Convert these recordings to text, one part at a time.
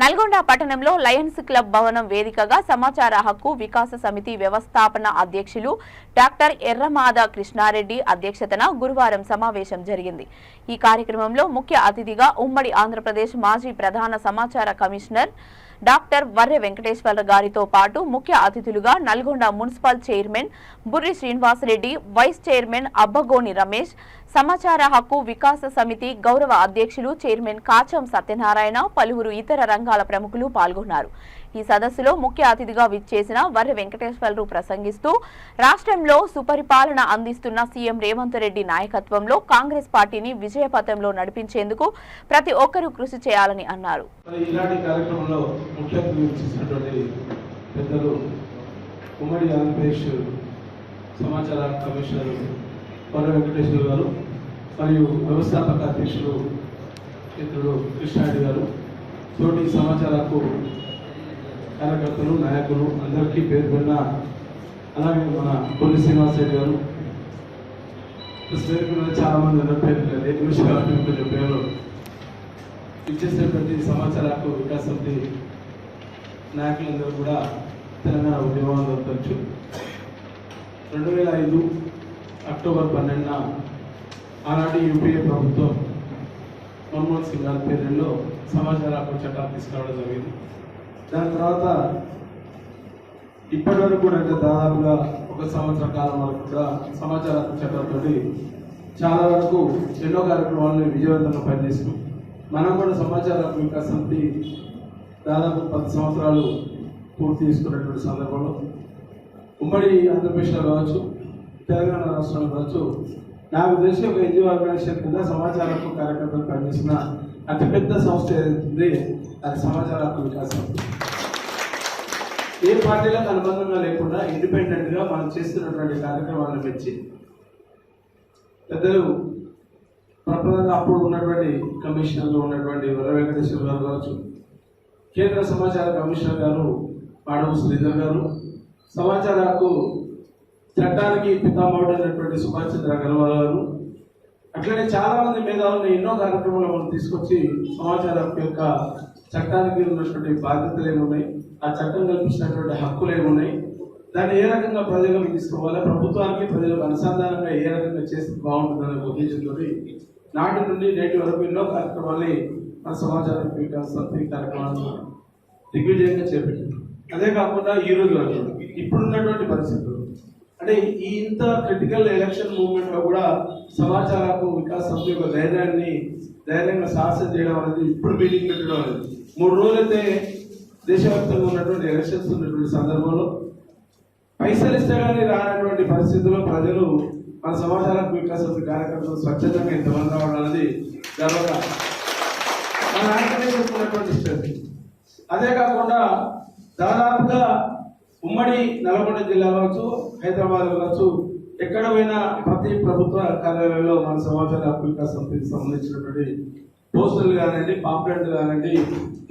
నల్గొండ పట్టణంలో Lions club భవనం వేదికగా సమాచార హక్కు వికాస సమితి వ్యవస్థాపన అధ్యక్షులు డాక్టర్ ఎర్రమాద కృష్ణారెడ్డి అధ్యక్షతన గురువారం సమావేశం జరిగింది। ఈ కార్యక్రమంలో ముఖ్య అతిథిగా ఉమ్మడి ఆంధ్రప్రదేశ్ మాజీ ప్రధాన సమాచార కమిషనర్ డాక్టర్ వర్రె వెంకటేశ్వర గారితో పాటు ముఖ్య అతిథులుగా Nalgonda municipal chairman Burri Srinivasa Reddy, vice chairman Abbagoni Ramesh, సమాచార హక్కు వికాస సమితి గౌరవ అధ్యక్షులు చైర్మన్ కాచం సత్యనారాయణ, పలువురు ఇతర రంగాల ప్రముఖులు పాల్గొన్నారు। ఈ సదస్సులో ముఖ్య అతిథిగా విచ్చేసిన వర్రె వెంకటేశ్వరరావు ప్రసంగిస్తూ రాష్ట్రంలో సుపరిపాలన అందిస్తున్న సీఎం రేవంత్ రెడ్డి నాయకత్వంలో కాంగ్రెస్ పార్టీని విజయపథంలో నడిపించేందుకు ప్రతి ఒక్కరూ కృషి చేయాలని అన్నారు। ఇలాంటి కార్యక్రమంలో ముఖ్య అతిథిగా విచ్చేసినటువంటి పెద్దలు ఉమ్మడి ఆంధ్రప్రదేశ్ సమాచార కమిషనర్ వర్రె వెంకటేశ్వర గారు మరియు వ్యవస్థాపక అధ్యక్షులు మిత్రుడు కృష్ణారెడ్డి గారు, తోటి సమాచార హక్కు కార్యకర్తలు, నాయకులు అందరికీ పేరు పెరిగిన, అలాగే మన బుర్రి శ్రీనివాసరెడ్డి గారు, చాలా మంది అందరి పేరు ఏ నిమిషం కొంచెం పేరు ఇచ్చేసినటువంటి సమాచార హక్కు వికాస్ సమితి నాయకులందరూ కూడా తెలంగాణ ఉద్యమంలో తరచు 2005 అక్టోబర్ 12న ఆనాటి యూపీఏ ప్రభుత్వం మన్మోహన్ సింగ్ గారి పేరులో సమాచార హక్కు చట్టాలు తీసుకురావడం జరిగింది। దాని తర్వాత ఇప్పటి వరకు కూడా దాదాపుగా 1 సంవత్సర కాలం వరకు కూడా సమాచార హక్కు చట్టంతో చాలా వరకు ఎన్నో కార్యక్రమాలను విజయవంతంగా పనిచేస్తున్నాం। మనం కూడా సమాచార హక్కు వికాస్ సమితి దాదాపు 10 సంవత్సరాలు పూర్తి చేసుకున్నటువంటి సందర్భంలో ఉమ్మడి ఆంధ్రప్రదేశ్లో కావచ్చు, తెలంగాణ రాష్ట్రంలో కావచ్చు, నాకు తెలిసి ఒక ఎన్జిఓ ఆర్గనైజేషన్ కింద సమాచార హక్కు కార్యకర్తలు పనిచేస్తున్న అతిపెద్ద సంస్థ ఏదైతుంది అది సమాచార హక్కు వికాస్ సమితి। ఏ పార్టీలకు అనుబంధంగా లేకుండా ఇండిపెండెంట్గా మనం చేస్తున్నటువంటి కార్యక్రమాలను పెంచి పెద్దలు ప్రప్రదంగా అప్పుడు ఉన్నటువంటి కమిషనర్లు ఉన్నటువంటి వర్రె వెంకటేశ్వర గారు కావచ్చు, కేంద్ర సమాచార కమిషనర్ గారు మాడవ శ్రీధర్ గారు, సమాచార హక్కు చట్టానికి పితామహుడైనటువంటి సుభాష్ చంద్ర అగర్వాల్ గారు, అట్లనే చాలా మంది మేధావులను ఎన్నో కార్యక్రమాలు మనం తీసుకొచ్చి సమాచార హక్కు యొక్క చట్టానికి ఉన్నటువంటి బాధ్యతలు ఏమున్నాయి, ఆ చట్టం కల్పించినటువంటి హక్కులు ఏమున్నాయి, దాన్ని ఏ రకంగా ప్రజలకు తీసుకోవాలి, ప్రభుత్వానికి ప్రజలకు అనుసంధానంగా ఏ రకంగా చేస్తే బాగుంటుందనే ఉద్దేశంతో నాటి నుండి నేటి వరకు ఎన్నో కార్యక్రమాలని మన సమాచార వికాస్ సమితి కార్యక్రమాలను దిగ్విజయంగా చేపట్టింది। అదే కాకుండా ఈ రోజు ఇప్పుడున్నటువంటి పరిస్థితులు అంటే ఈ ఇంత క్రిటికల్ ఎలక్షన్ మూవ్మెంట్లో కూడా సమాచార హక్కు వికాస్ సమితి యొక్క ధైర్యంగా సాహసం చేయడం అనేది, ఇప్పుడు మీటింగ్ పెట్టడం అనేది 3 రోజులైతే దేశవ్యాప్తంగా ఉన్నటువంటి ఎలక్షన్స్ ఉన్నటువంటి సందర్భంలో పైసలు ఇస్తే కానీ రానటువంటి పరిస్థితుల్లో ప్రజలు మన సమాచార హక్కు వికాస్ సమితి కార్యకర్తలు స్వచ్ఛందంగా ఇంతమంది రావడం అనేది గర్వంగా మన నాయకులే చెప్పుకున్నటువంటి స్ట్రెంత్। అదే కాకుండా దాదాపుగా ఉమ్మడి నల్గొండ జిల్లా కావచ్చు, హైదరాబాద్ కావచ్చు, ఎక్కడ పోయినా ప్రతి ప్రభుత్వ కార్యాలయంలో మన సమాచార హక్కు వికాస్ సమితికి సంబంధించినటువంటి పోస్టర్లు కానివ్వండి, పాంప్లెట్లు కానివ్వండి,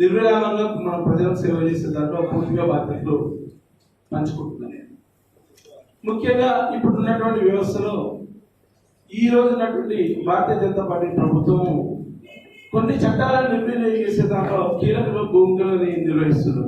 నిర్విరామంగా మన ప్రజలకు సేవ చేసే దాంట్లో పూర్తిగా బాధ్యతలు పంచుకుంటున్నాయి। ముఖ్యంగా ఇప్పుడు ఉన్నటువంటి వ్యవస్థలో ఈ రోజు ఉన్నటువంటి భారతీయ జనతా పార్టీ ప్రభుత్వము కొన్ని చట్టాలను నిర్వీర్యం చేసే దాంట్లో కీలక భూమికలను నిర్వహిస్తున్నారు।